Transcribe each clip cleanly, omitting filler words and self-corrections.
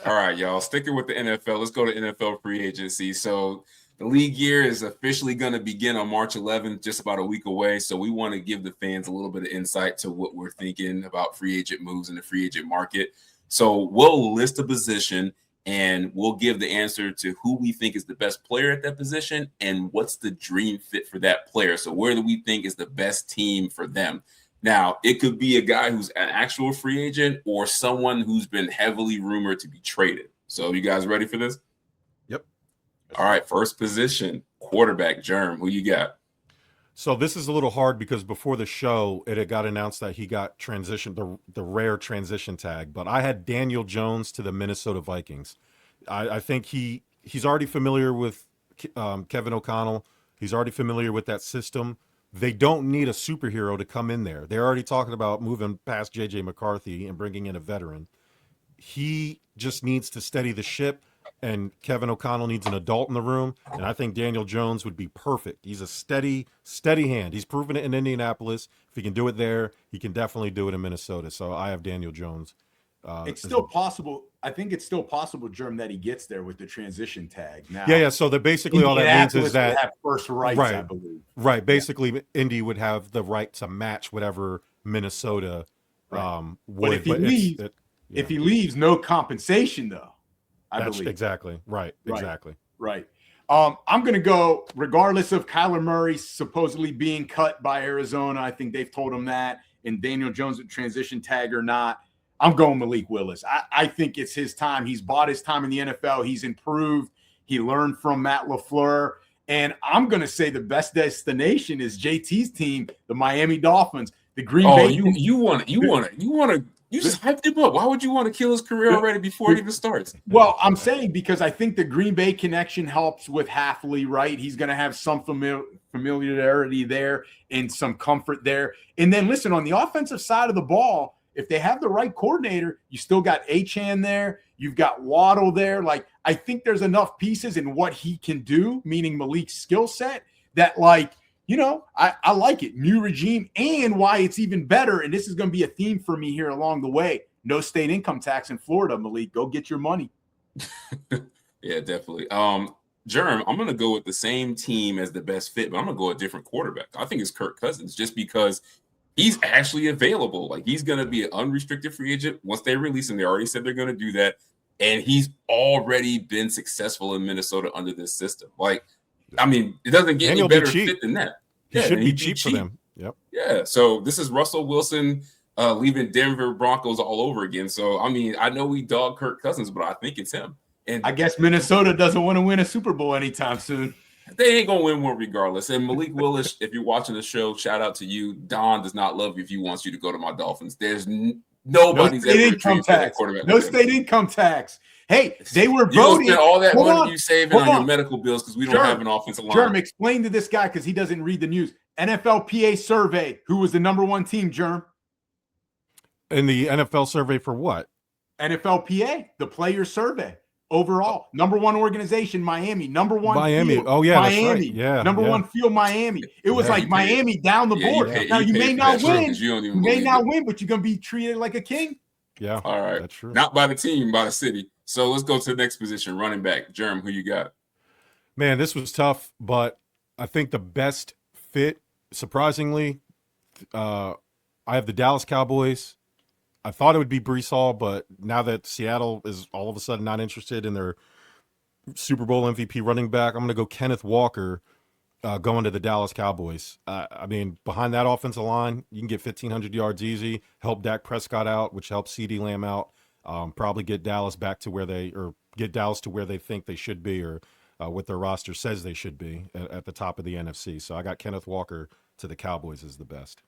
All right, y'all. Sticking with the NFL, let's go to NFL free agency. So the league year is officially going to begin on March 11th, just about a week away. So we want to give the fans a little bit of insight to what we're thinking about free agent moves in the free agent market. So we'll list a position and we'll give the answer to who we think is the best player at that position and what's the dream fit for that player. So where do we think is the best team for them? Now, it could be a guy who's an actual free agent or someone who's been heavily rumored to be traded. So you guys ready for this? Yep. All right, first position, quarterback. Germ, who you got? So this is a little hard because before the show, it had got announced that he got transitioned, the rare transition tag. But I had Daniel Jones to the Minnesota Vikings. I think he's already familiar with Kevin O'Connell. He's already familiar with that system. They don't need a superhero to come in there. They're already talking about moving past J.J. McCarthy and bringing in a veteran. He just needs to steady the ship, and Kevin O'Connell needs an adult in the room, and I think Daniel Jones would be perfect. He's a steady hand. He's proven it in Indianapolis. If he can do it there, he can definitely do it in Minnesota. So I have Daniel Jones. It's still possible. I think it's still possible, Germ, that he gets there with the transition tag. Now, yeah. So that basically all that means is that have first rights, right, I believe. Right. Basically, Indy would have the right to match whatever Minnesota would. But if he leaves, no compensation though. I believe exactly right. Exactly right. I'm going to go regardless of Kyler Murray supposedly being cut by Arizona. I think they've told him that, and Daniel Jones with transition tag or not. I'm going Malik Willis. I think it's his time. He's bought his time in the NFL. He's improved. He learned from Matt LaFleur. And I'm going to say the best destination is JT's team, the Miami Dolphins. The Green Bay. You just hyped him up. Why would you want to kill his career already before it even starts? Well, I'm saying because I think the Green Bay connection helps with Halfley, right? He's going to have some familiarity there and some comfort there. And then listen, on the offensive side of the ball, if they have the right coordinator, you still got Etienne there. You've got Waddle there. Like, I think there's enough pieces in what he can do, meaning Malik's skill set, that, like, I like it. New regime, and why it's even better, and this is going to be a theme for me here along the way, no state income tax in Florida, Malik. Go get your money. Yeah, definitely. Germ, I'm going to go with the same team as the best fit, but I'm going to go a different quarterback. I think it's Kirk Cousins just because he's actually available. Like, he's going to be an unrestricted free agent. Once they release him, they already said they're going to do that. And he's already been successful in Minnesota under this system. Like, I mean, it doesn't get any better fit than that. He should be cheap for them. Yep. Yeah. So this is Russell Wilson leaving Denver Broncos all over again. So, I mean, I know we dog Kirk Cousins, but I think it's him. And I guess Minnesota doesn't want to win a Super Bowl anytime soon. They ain't going to win one regardless. And Malik Willis, if you're watching the show, shout out to you. Don does not love you if he wants you to go to my Dolphins. There's nobody's ever income tax. No state income tax. Hey, they were voting. Spend all that money you saving on your medical bills because we don't have an offensive line. Germ, explain to this guy because he doesn't read the news. NFLPA survey. Who was the number one team, Germ? In the NFL survey for what? NFLPA, the player survey. Overall, number one organization, Miami. Number one, Miami. Field, oh yeah, Miami. That's right. Yeah, number one field, Miami. It was like Miami down the board. Now you may not win. You may not win, but you're gonna be treated like a king. Yeah. All right. That's true. Not by the team, by the city. So let's go to the next position, running back. Germ, who you got? Man, this was tough, but I think the best fit, surprisingly, I have the Dallas Cowboys. I thought it would be Breece Hall, but now that Seattle is all of a sudden not interested in their Super Bowl MVP running back, I'm going to go Kenneth Walker going to the Dallas Cowboys. I mean, behind that offensive line, you can get 1,500 yards easy, help Dak Prescott out, which helps CeeDee Lamb out, probably get Dallas back to where get Dallas to where they think they should be or what their roster says they should be at the top of the NFC. So I got Kenneth Walker to the Cowboys as the best.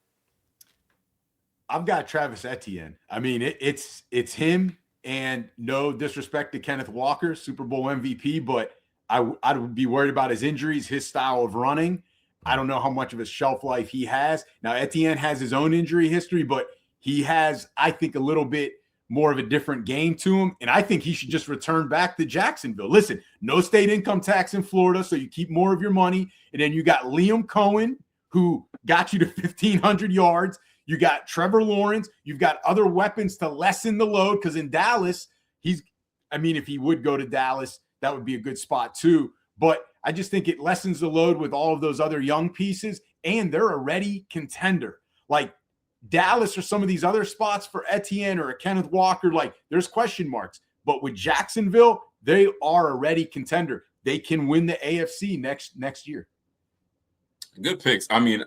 I've got Travis Etienne. I mean, it's him, and no disrespect to Kenneth Walker, Super Bowl MVP, but I would be worried about his injuries, his style of running. I don't know how much of a shelf life he has. Now, Etienne has his own injury history, but he has, I think, a little bit more of a different game to him, and I think he should just return back to Jacksonville. Listen, no state income tax in Florida, so you keep more of your money, and then you got Liam Cohen, who got you to 1,500 yards. You got Trevor Lawrence. You've got other weapons to lessen the load because in Dallas, I mean, if he would go to Dallas, that would be a good spot too. But I just think it lessens the load with all of those other young pieces, and they're a ready contender. Like Dallas or some of these other spots for Etienne or a Kenneth Walker, like there's question marks. But with Jacksonville, they are a ready contender. They can win the AFC next year. Good picks. I mean,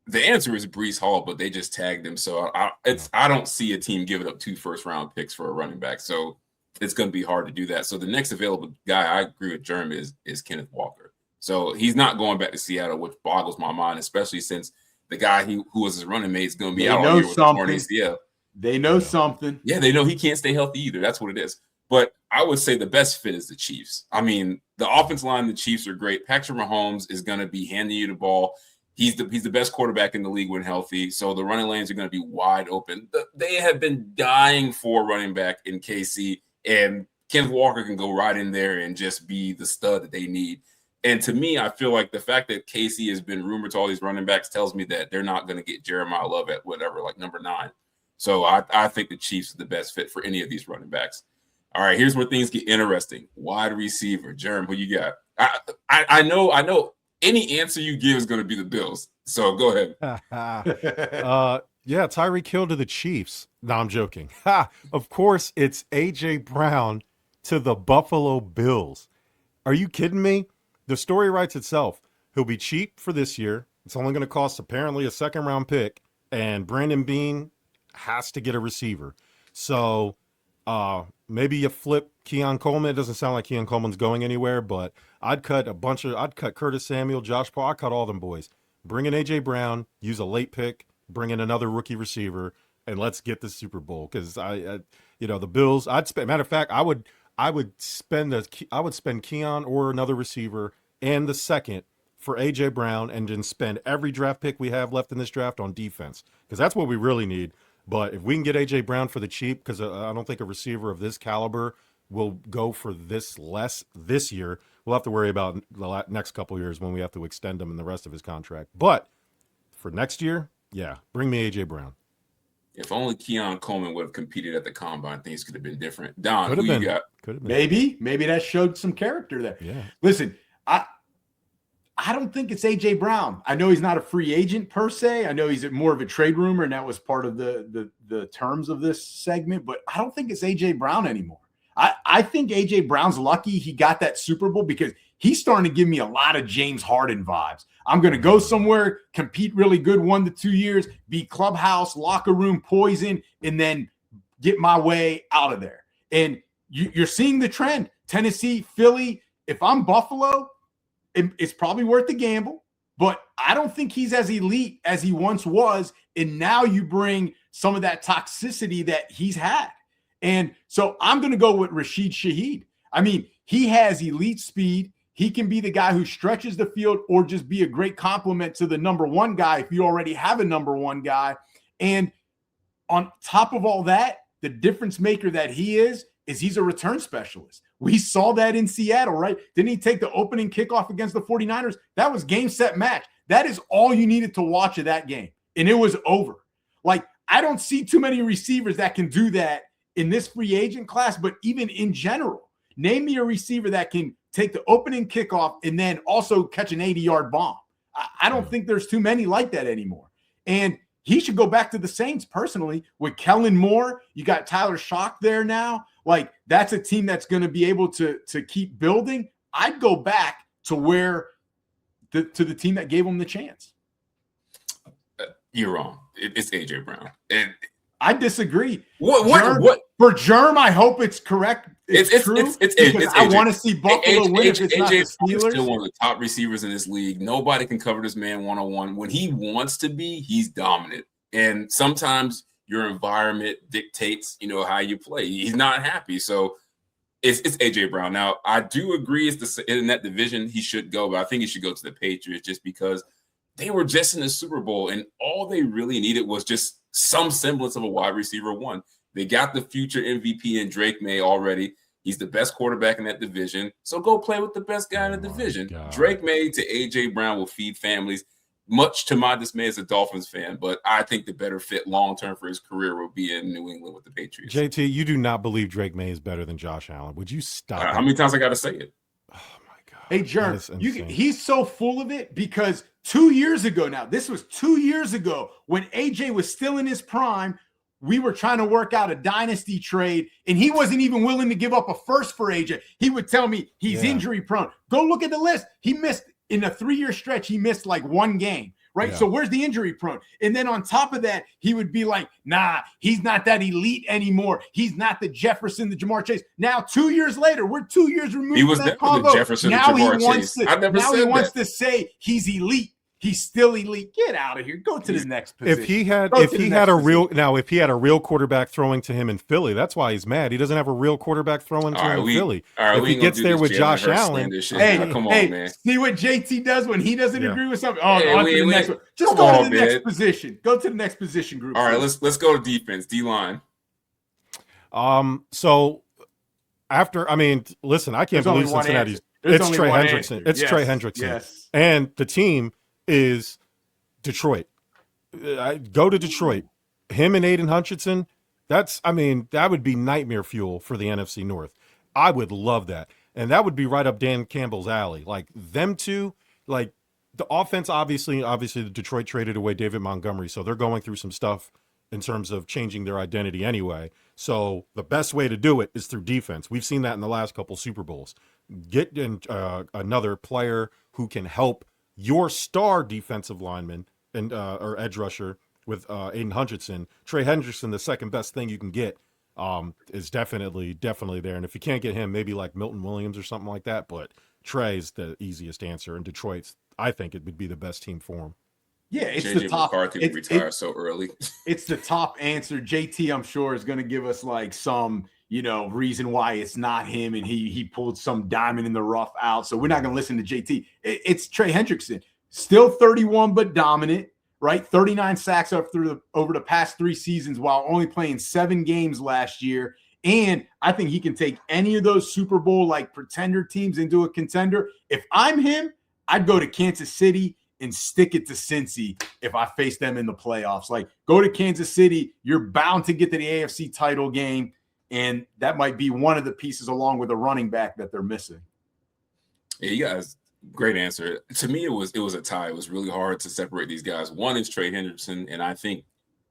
the answer is Breece Hall, but they just tagged him. So I don't see a team giving up 2 first-round picks for a running back. So it's going to be hard to do that. So the next available guy, I agree with Jerm, is Kenneth Walker. So he's not going back to Seattle, which boggles my mind, especially since the guy who was his running mate is going to be out all year with a torn ACL. They know something. Yeah, they know he can't stay healthy either. That's what it is. But I would say the best fit is the Chiefs. I mean, the offensive line, the Chiefs are great. Patrick Mahomes is going to be handing you the ball. He's the best quarterback in the league when healthy. So the running lanes are going to be wide open. They have been dying for running back in KC, and Kenneth Walker can go right in there and just be the stud that they need. And to me, I feel like the fact that KC has been rumored to all these running backs tells me that they're not going to get Jeremiah Love at whatever, like number 9. So I think the Chiefs are the best fit for any of these running backs. All right, here's where things get interesting. Wide receiver, Jerem, who you got? I know any answer you give is going to be the Bills. So go ahead. Yeah, Tyreek Hill to the Chiefs. No, I'm joking. Of course, it's A.J. Brown to the Buffalo Bills. Are you kidding me? The story writes itself. He'll be cheap for this year. It's only going to cost apparently a second-round pick, and Brandon Beane has to get a receiver. So maybe you flip Keon Coleman. It doesn't sound like Keon Coleman's going anywhere, but I'd cut Curtis Samuel, Josh Paul. I'd cut all them boys. Bring in A.J. Brown, use a late pick, bring in another rookie receiver, and let's get the Super Bowl. Because the Bills. Matter of fact, I would spend Keon or another receiver and the second for A.J. Brown, and then spend every draft pick we have left in this draft on defense, because that's what we really need. But if we can get A.J. Brown for the cheap, because I don't think a receiver of this caliber will go for this less this year. We'll have to worry about the next couple of years when we have to extend him in the rest of his contract. But for next year, yeah, bring me A.J. Brown. If only Keon Coleman would have competed at the combine, things could have been different. Don, who you got? Could have been. Maybe that showed some character there. Yeah. Listen, I don't think it's A.J. Brown. I know he's not a free agent per se. I know he's more of a trade rumor, and that was part of the terms of this segment. But I don't think it's A.J. Brown anymore. I think A.J. Brown's lucky he got that Super Bowl, because he's starting to give me a lot of James Harden vibes. I'm going to go somewhere, compete really good 1 to 2 years, be clubhouse, locker room poison, and then get my way out of there. And you're seeing the trend. Tennessee, Philly. If I'm Buffalo, it's probably worth the gamble, but I don't think he's as elite as he once was. And now you bring some of that toxicity that he's had. And so I'm going to go with Rashid Shaheed. I mean, he has elite speed. He can be the guy who stretches the field, or just be a great complement to the number 1 guy if you already have a number 1 guy. And on top of all that, the difference maker that he is he's a return specialist. We saw that in Seattle, right? Didn't he take the opening kickoff against the 49ers? That was game, set, match. That is all you needed to watch of that game. And it was over. Like, I don't see too many receivers that can do that in this free agent class, but even in general. Name me a receiver that can take the opening kickoff and then also catch an 80-yard bomb. I don't think there's too many like that anymore. And he should go back to the Saints personally. With Kellen Moore, you got Tyler Shock there now. Like, that's a team that's going to be able to keep building. I'd go back to to the team that gave him the chance. You're wrong. It's A.J. Brown. And I disagree. What? For Germ, I hope it's correct. It's true. It's I want to see Buffalo win if it's not the Steelers. Still one of the top receivers in this league. Nobody can cover this man one-on-one. When he wants to be, he's dominant. And sometimes your environment dictates, how you play. He's not happy. So it's A.J. Brown. Now, I do agree in that division he should go, but I think he should go to the Patriots just because they were just in the Super Bowl, and all they really needed was just some semblance of a wide receiver 1. They got the future MVP in Drake May already. He's the best quarterback in that division. So go play with the best guy in the division. God. Drake May to A.J. Brown will feed families. much to my dismay as a Dolphins fan, but I think the better fit long-term for his career will be in New England with the Patriots. JT, you do not believe Drake May is better than Josh Allen. Would you stop it? How many times I got to say it? Oh, my God. Hey, Jerm, he's so full of it because 2 years ago now, this was 2 years ago when AJ was still in his prime, we were trying to work out a dynasty trade, and he wasn't even willing to give up a first for AJ. He would tell me he's injury prone. Go look at the list. He missed in a 3-year stretch. He missed like one game, right? Yeah. So where's the injury prone? And then on top of that, he would be like, nah, he's not that elite anymore. He's not the Jefferson, the Jamar Chase. Now, 2 years later, we're 2 years removed he was from that the Jefferson, now the Jamar Chase. He wants to say he's elite. He's still elite. Get out of here. Go to the next position. If he had a real quarterback throwing to him in Philly, that's why he's mad. He doesn't have a real quarterback throwing to him in Philly. If he gets there with Josh Allen, come on, man. See what JT does when he doesn't agree with something. On to the next one. Just go to the next position. Go to the next position group. All right, let's go to defense, D-line. So after, listen, I can't believe Cincinnati's. It's Trey Hendrickson. It's Trey Hendrickson. Yes. And the team is Detroit. Go to Detroit. Him and Aiden Hutchinson, that would be nightmare fuel for the NFC North. I would love that. And that would be right up Dan Campbell's alley. Like them two, like the offense, obviously the Detroit traded away David Montgomery, so they're going through some stuff in terms of changing their identity anyway. So the best way to do it is through defense. We've seen that in the last couple Super Bowls. Get in another player who can help your star defensive lineman and or edge rusher with Aiden Hutchinson. Trey Hendrickson, the second best thing you can get, is definitely there. And if you can't get him, maybe like Milton Williams or something like that. But Trey's the easiest answer. And Detroit's, I think it would be the best team for him. Yeah, it's JJ the top. McCarthy retired so early. It's the top answer. JT, I'm sure, is going to give us like some, reason why it's not him, and he pulled some diamond in the rough out. So we're not going to listen to JT. It's Trey Hendrickson, still 31 but dominant, right? 39 sacks over the past 3 seasons while only playing 7 games last year. And I think he can take any of those Super Bowl like pretender teams into a contender. If I'm him, I'd go to Kansas City and stick it to Cincy if I face them in the playoffs. Like, go to Kansas City. You're bound to get to the AFC title game, and that might be one of the pieces along with a running back that they're missing. Yeah, you guys, great answer. To me, it was a tie. It was really hard to separate these guys. One is Trey Hendrickson, and I think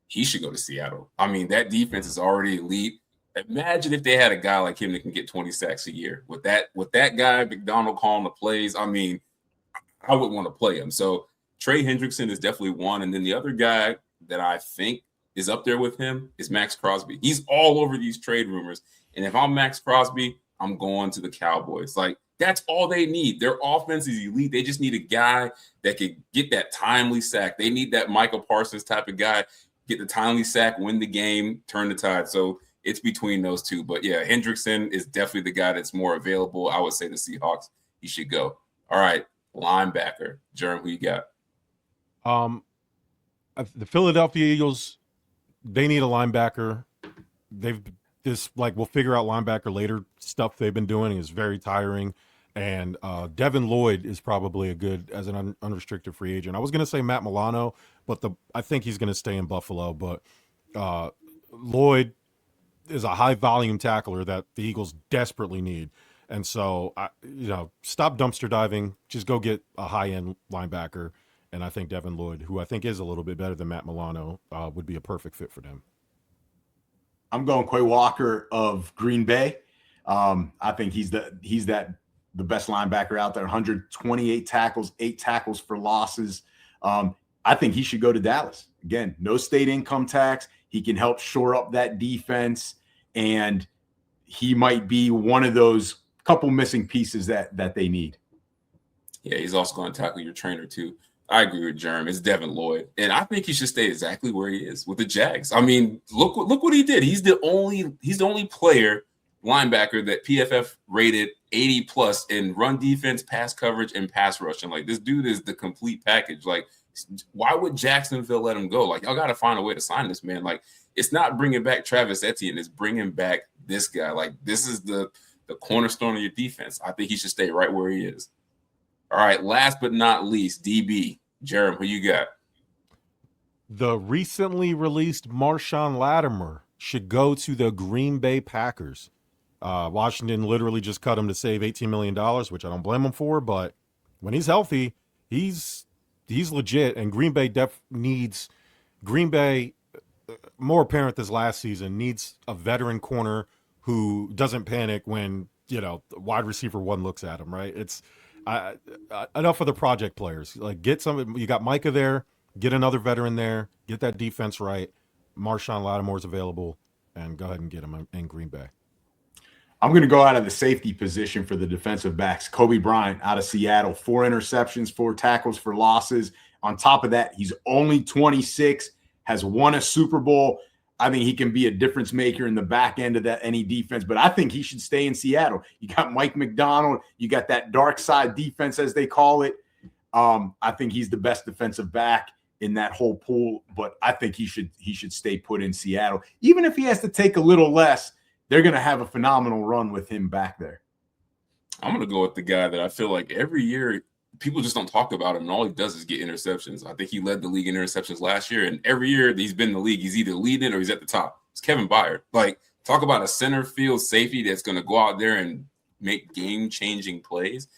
he should go to Seattle. That defense is already elite. Imagine if they had a guy like him that can get 20 sacks a year. With that guy, McDonald calling the plays, I would want to play him. So Trey Hendrickson is definitely one. And then the other guy that I think is up there with him is Max Crosby. He's all over these trade rumors. And if I'm Max Crosby, I'm going to the Cowboys. Like, that's all they need. Their offense is elite. They just need a guy that could get that timely sack. They need that Michael Parsons type of guy, get the timely sack, win the game, turn the tide. So it's between those two. But, yeah, Hendrickson is definitely the guy that's more available. I would say the Seahawks, he should go. All right. Linebacker, Jerm, who you got? The Philadelphia Eagles, they need a linebacker. We'll figure out linebacker later stuff they've been doing is very tiring. And Devin Lloyd is probably as an unrestricted free agent. I was going to say Matt Milano, but I think he's going to stay in Buffalo. But Lloyd is a high volume tackler that the Eagles desperately need. And so, stop dumpster diving. Just go get a high-end linebacker. And I think Devin Lloyd, who I think is a little bit better than Matt Milano, would be a perfect fit for them. I'm going Quay Walker of Green Bay. I think he's the best linebacker out there. 128 tackles, 8 tackles for losses. I think he should go to Dallas. Again, no state income tax. He can help shore up that defense, and he might be one of those couple missing pieces that they need. Yeah, he's also going to tackle your trainer too. I agree with Jerm. It's Devin Lloyd, and I think he should stay exactly where he is with the Jags. Look what he did. He's the only player linebacker that PFF rated 80 plus in run defense, pass coverage, and pass rushing. Like, this dude is the complete package. Like, why would Jacksonville let him go? Like, y'all got to find a way to sign this man. Like, it's not bringing back Travis Etienne. It's bringing back this guy. Like, this is the cornerstone of your defense. I think he should stay right where he is. All right, last but not least, DB. Jerem, who you got? The recently released Marshawn Lattimore should go to the Green Bay Packers. Washington literally just cut him to save $18 million, which I don't blame him for. But when he's healthy, he's legit. And Green Bay more apparent this last season, needs a veteran corner who doesn't panic when, wide receiver one looks at him, right? It's enough of the project players. Like, get some, you got Micah there, get another veteran there, get that defense right. Marshawn Lattimore's available, and go ahead and get him in Green Bay. I'm going to go out of the safety position for the defensive backs. Kobe Bryant out of Seattle, 4 interceptions, 4 tackles for losses. On top of that, he's only 26, has won a Super Bowl. I think he can be a difference maker in the back end of any defense, but I think he should stay in Seattle. You got Mike McDonald. You got that dark side defense, as they call it. I think he's the best defensive back in that whole pool, but I think he should stay put in Seattle. Even if he has to take a little less, they're going to have a phenomenal run with him back there. I'm going to go with the guy that I feel like every year people just don't talk about him, and all he does is get interceptions. I think he led the league in interceptions last year, and every year that he's been in the league, he's either leading or he's at the top. It's Kevin Byard. Like, talk about a center field safety that's going to go out there and make game-changing plays.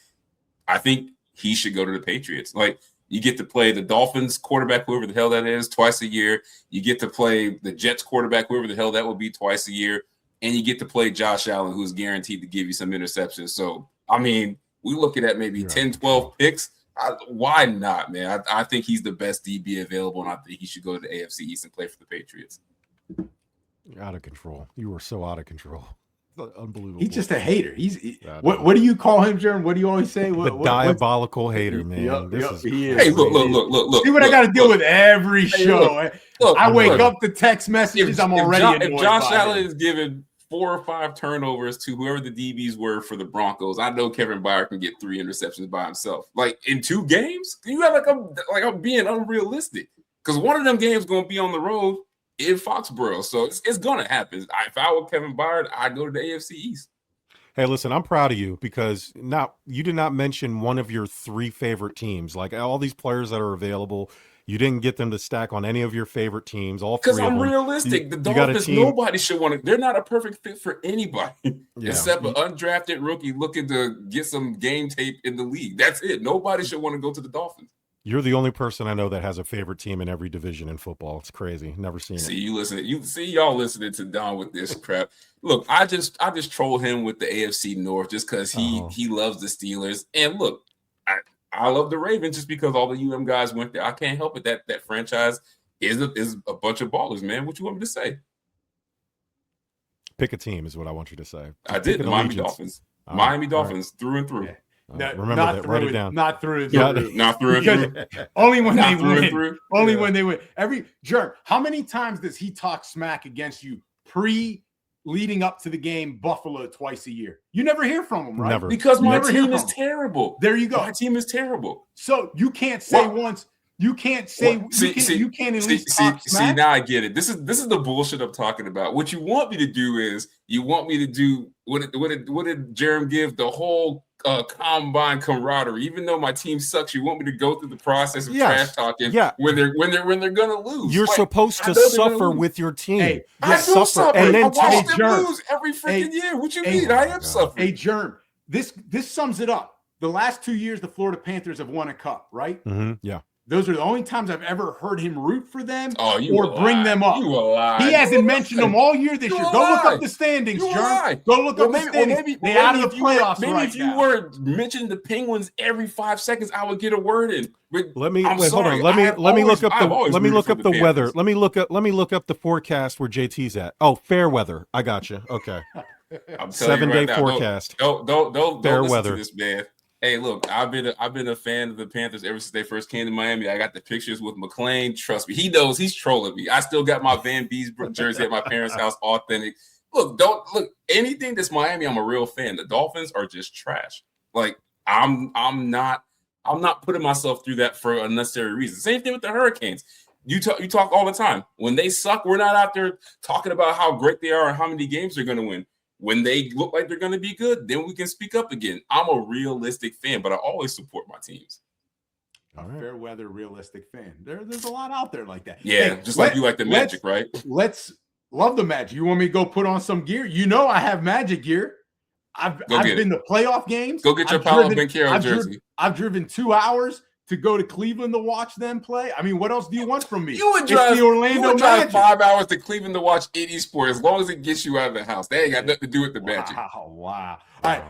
I think he should go to the Patriots. Like, you get to play the Dolphins quarterback, whoever the hell that is, twice a year. You get to play the Jets quarterback, whoever the hell that will be, twice a year. And you get to play Josh Allen, who's guaranteed to give you some interceptions. So, I mean, we're looking at maybe 10, 12 picks. Why not, man? I think he's the best DB available, and I think he should go to the AFC East and play for the Patriots. You're out of control. You were so out of control. Unbelievable. He's just a hater. What do you call him, Jeremy? What do you always say? The diabolical hater, man. He is. Hey, look. See what I got to deal with every show. I wake up to text messages. I'm already annoyed. If Josh Allen is given 4 or 5 turnovers to whoever the DBs were for the Broncos, I know Kevin Byard can get 3 interceptions by himself. Like, in 2 games, you got I'm being unrealistic, because one of them games going to be on the road in Foxborough, so it's going to happen. If I were Kevin Byard, I'd go to the AFC East. Hey, listen, I'm proud of you, because you did not mention one of your 3 favorite teams. Like, all these players that are available, you didn't get them to stack on any of your favorite teams. All 3 of them. Because I'm realistic. The Dolphins, nobody should want to. They're not a perfect fit for anybody except an undrafted rookie looking to get some game tape in the league. That's it. Nobody should want to go to the Dolphins. You're the only person I know that has a favorite team in every division in football. It's crazy. Never seen it. Y'all listening to Don with this crap. Look, I just troll him with the AFC North just because he loves the Steelers. And look, I love the Ravens just because all the UM guys went there. I can't help it that franchise is a bunch of ballers, man. What you want me to say? Pick a team is what I want you to say. I did. The Miami Dolphins. Miami Dolphins through and through. Yeah. Remember that. Write it down. Not through. Not through and through. Only when they win. Only when they win. Jerk, how many times does he talk smack against you leading up to the game Buffalo twice a year? You never hear from him, right? Never. Because my team is terrible. There you go. My team is terrible. So you can't say once. You can't say you can't at least talk smack. See, now I get it. This is the bullshit I'm talking about. What you want me to do is what did Jerem give the whole combine camaraderie? Even though my team sucks, you want me to go through the process of trash talking when they're gonna lose. You're supposed to suffer with your team. Hey, I do suffer. And then I watch them lose every freaking year. What you mean? I am suffering. Hey, Jerm, this sums it up. The last 2 years, the Florida Panthers have won a cup, right? Mm-hmm. Yeah. Those are the only times I've ever heard him root for them or bring them up. He hasn't mentioned them all year this year. Go look up the standings, John. Go look up the standings. They're out of the playoffs right now. Maybe if you were mentioning the Penguins every 5 seconds, I would get a word in. But Let me look up the weather. Let me look up the forecast where JT's at. Oh, fair weather. I got you. Okay. 7-day forecast. Don't fair listen weather. To this, man. Hey, look, I've been a fan of the Panthers ever since they first came to Miami. I got the pictures with McClain. Trust me, he knows he's trolling me. I still got my Van Beesbrook jersey at my parents' house, authentic. Look, anything that's Miami, I'm a real fan. The Dolphins are just trash. Like, I'm not putting myself through that for unnecessary reasons. Same thing with the Hurricanes. You talk all the time. When they suck, we're not out there talking about how great they are and how many games they're going to win. When they look like they're going to be good, then we can speak up again. I'm a realistic fan, but I always support my teams. a fair weather realistic fan. There's a lot out there like that. Yeah, hey, just like you like the Magic, right? Let's love the Magic. You want me to go put on some gear? You know I have Magic gear. I've been to playoff games. Go get your Paolo Banchero jersey. I've driven 2 hours to go to Cleveland to watch them play. I mean, what else do you want from me? You would drive 5 hours to Cleveland to watch any sport as long as it gets you out of the house. They ain't got nothing to do with the Magic. Wow. All right,